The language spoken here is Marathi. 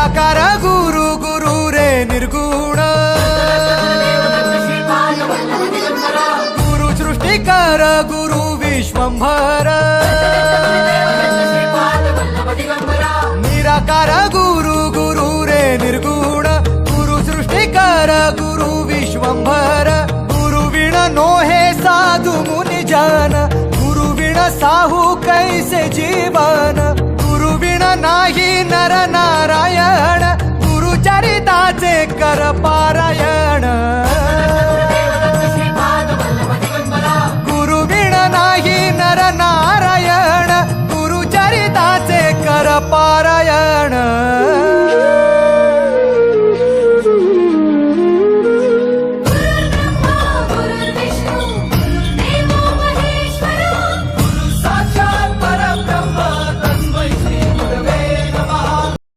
निराकार गुरु गुरु रे निर्गुण गुरु सृष्टिकर गुरु विश्वंभर निराकार गुरु गुरु रे निर्गुण गुरु सृष्टिकर गुरु विश्वंभर गुरु विण नोहे साधु मुनि जन गुरु विण साहू कैसे जीवन गुरु विण नाही नर नारायण गुरु चरिताचे कर पारायण